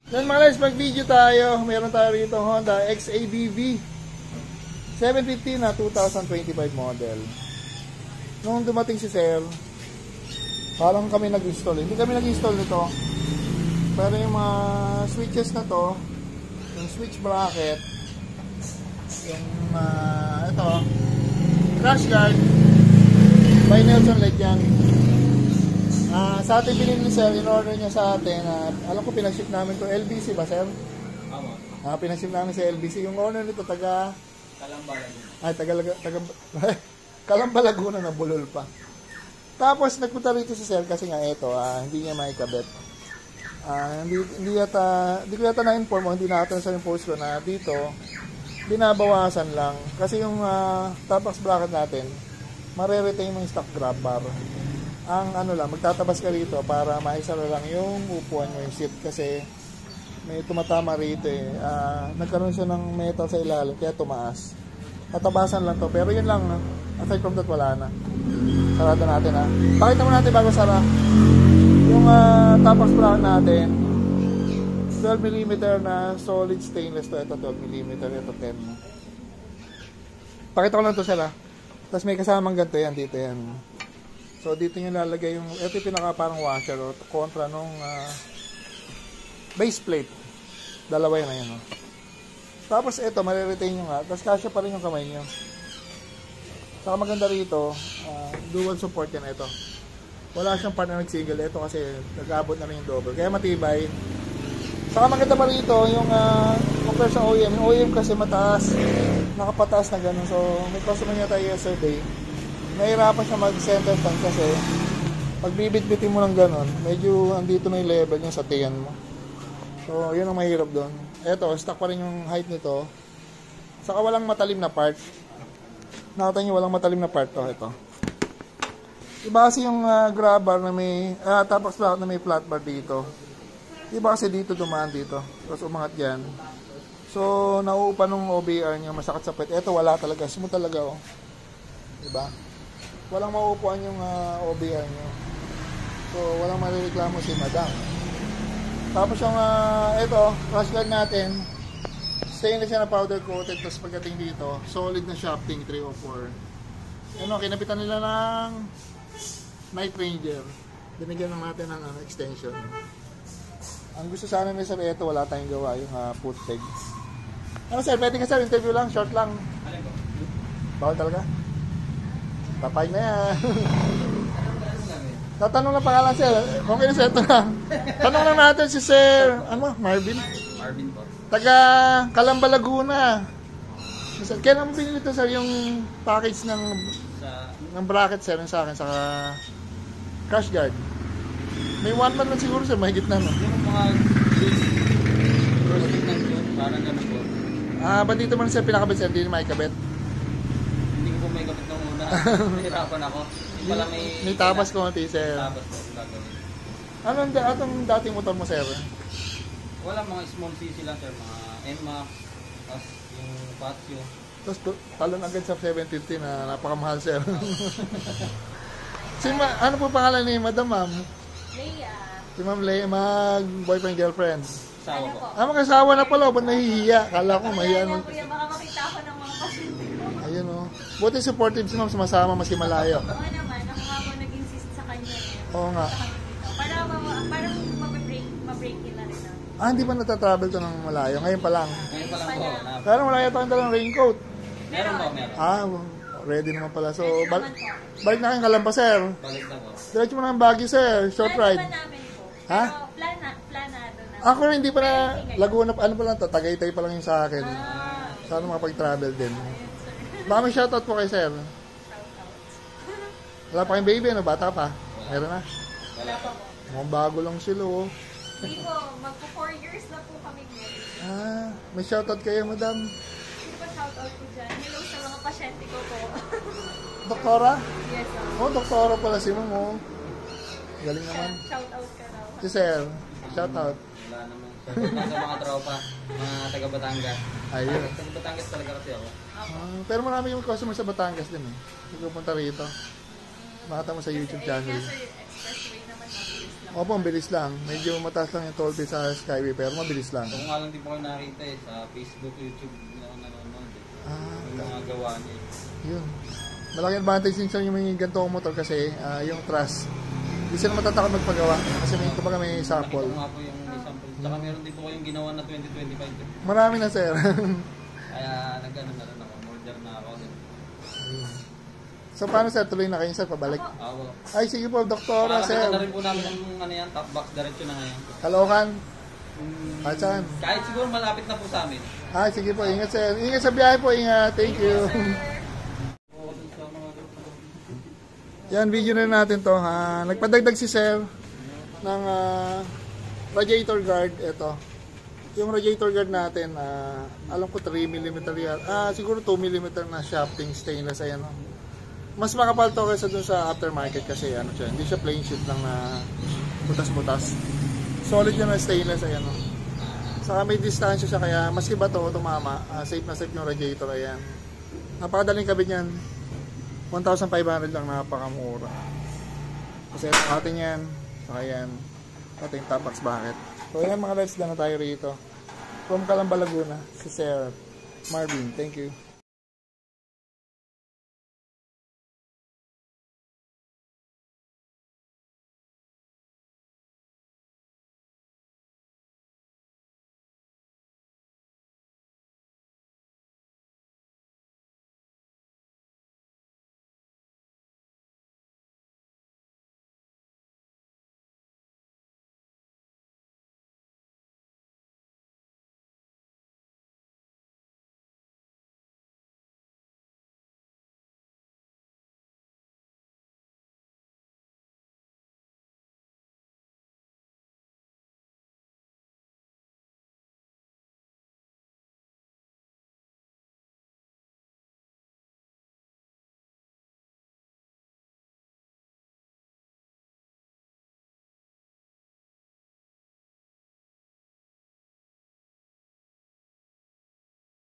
Then mga guys, mag-video tayo. Meron tayo rito Honda XADV 750 na 2025 model. Nung dumating si Sir, parang kami nag-install. Hindi kami nag-install nito. Pero yung mga switches na to, yung switch bracket, yung ito, crash guard, by Nelson LED yan. Sa atin binili ni Sir, in-order niya sa atin. Alam ko pinaship namin to LBC ba, Sir? Pinaship namin sa LBC. Yung owner nito taga Calamba Laguna. Ay, taga Calamba Laguna na bulol pa. Tapos nagpunta rito si Sir kasi nga ito, hindi niya maikabit. Hindi ko yata na-inform o hindi natin sa yung post ko na dito binabawasan lang. Kasi yung top box bracket natin, mare-retain mo yung stock grab bar. Ang ano lang, magtatabas ka rito para maisara lang yung upuan mo yung seat kasi may tumatama rito eh. Nagkaroon siya ng metal sa ilalim kaya tumaas. Tatabasan lang to pero yun lang, aside from that wala na. Sarado natin ha. Pakita mo natin bago sara. Yung top box bracket natin 12mm na solid stainless to. Ito 12mm, ito 10. Pakita ko lang to sila. Tapos may kasamang ganito yan dito yan. So dito nyo lalagay yung, ito yung pinaka parang washer o kontra nung base plate. Dalawa yun na yun. Tapos ito, mariretain nyo nga. Tapos kasya pa rin yung kamay nyo. Saka maganda rito, dual support yan ito. Wala siyang part na nag-single. Ito kasi nag-abot na rin yung double. Kaya matibay. Saka maganda pa rito yung compare sa OEM. Yung OEM kasi mataas. Nakapataas na ganun. So may customer niya tayo yesterday. Nahirapan siya mag-center stand kasi pag bibit-bitin mo ng ganon, medyo andito na yung level niya sa tiyan mo. So, yun ang mahirap doon. Eto, stock pa rin yung height nito. Saka walang matalim na part. Nakita nyo, walang matalim na part to. Ito. Iba kasi yung grab bar na may, top box bracket na may flat bar dito. Iba kasi dito dumaan dito. Tapos umangat yan. So, nauupa nung OBR nyo, masakit sa pet. Eto, wala talaga. Smooth talaga, oh. Diba? Walang mauupuan yung OBR nyo. So, walang marireklamo si Madam. Tapos yung, ito, crash guard natin, stainless siya na powder coated. Tapos pagdating dito, solid na shafting 304. Ano, kinapitan nila ng Night Ranger. Binigyan lang natin ng extension. Ang gusto sana ni Sir, ito, wala tayong gawa, yung foot peg. Ano Sir, pwede ka Sir, interview lang, short lang. Bawal talaga? Papay na yan. Tatanong lang pangalan Sir. Okay na Sir, ito na. Tanong lang natin si Sir, ano, Marvin? Marvin po. Taga Calamba Laguna. Kailan mo binili ito Sir, yung package ng bracket Sir, yung sa akin, saka crash guard? May 1 month lang siguro Sir, mahigit na no? Yung mga crossing lang yun, parang ganun po. Ba't dito man Sir, pinakabit Sir, hindi na maikabit? Hindi ko po may kapit nung una. Nahirapan ako. Yung pala may tapas konti Sir. Tapas po, gagawin. Anong dating motor mo Sir? Wala, mga small cc lang Sir, mga NMAX, tapos yung Patio. Tapos talon agad sa 750 na napakamahal Sir. Ano po pangalan ni Madam Ma'am? Leia. Si Ma'am Leia, mag-boyfriend, girlfriend. Sawa po. Mag-asawa na pala, ba't nahihiya? Kala ko mahiya. Kuya, baka makita ako ng mga pasyente ko. Ayun o. Buti supportive si Ma'am, sumasama maski malayo. Oo naman, ako nga po nag-insist sa kanya eh. Oo nga. Parang mabreak nila rin ako. Hindi pa natatravel to ng malayo? Ngayon pa lang. Ngayon pa lang po. Pero wala yata ang dalang raincoat. Meron po, meron. Ready naman pala. So, balik na kayong Calamba Sir. Balik na po. Diretso mo na ang Baguio Sir, short ride. Plano namin po. Ha? Planado na. Ako rin hindi pa na Laguna, ano pa lang to, Tagaytay pa lang yung sa akin. Sana makapag-travel din. Baka may shoutout po kay Sir. Wala pa kayong baby, ano? Bata pa? Meron na? Wala pa po. Mukhang bago lang sila, oh. Hindi po, magpo 4 years na po kami ngayon. May shoutout kayo, Madam. Hindi pa shoutout ko dyan. Hello sa mga pasyente ko po. Doktora? Yes, sir. Oh, doktora pala si Ma'am, oh. Galing naman. Shoutout ka raw. Si Sir, shoutout. Wala naman. Sa mga tropa, mga taga Batangas. Ayun. Taga Batangas talaga kasi ako. Pero marami yung customer sa Batangas din, eh. Pupunta rito. Makita mo sa YouTube channel. Kasi expressway naman mabilis lang. Opo, ang bilis lang. Medyo mataas lang yung toll fee sa Skyway, pero mabilis lang. Kung nga lang din po kayo nakita sa Facebook, YouTube, na ako nanonood yung mga gawa niya. Yun. Malaking advantage din sa yung may ganitong motor kasi yung trust. Hindi sila matatakot magpagawa kasi may kumbaga may sample. Nakita ko nga po yung sample. Tsaka meron din po kayong ginawa na 2025. Marami na sir. Kaya nag-ano na rin ako, order na ako. So paano sir, tuloy na kayo sir, pabalik? Wala. Ay sige po, doktora sir. Na rin po namin ng ano yan, top box diretso na ngayon. Kalokan. Saan? Kahit siguro malapit na po sa amin. Ay sige po, ingat sir. Ingat sa biyahe po, ingat. Thank you. Yan, video na natin to. Nagpadagdag si sir ng radiator guard. Ito. Yung radiator guard natin, alam ko 3 mm yan. Siguro 2 mm na shafting stainless. Ayan, no? Mas makapal to kaysa dun sa aftermarket kasi ano siya, hindi siya plain sheet lang na butas-butas. Solid yan na stainless. Ayan, no? Saka may distansya siya kaya maski ba to tumama, safe na safe yung radiator. Ayan. Napakadaling kabit yan. 1,500 lang, napakamura. Kasi atin yan, saka yan, ating top box bucket. So yan mga lights, na tayo rito. From Calamba, Laguna, si Sir Marvin. Thank you.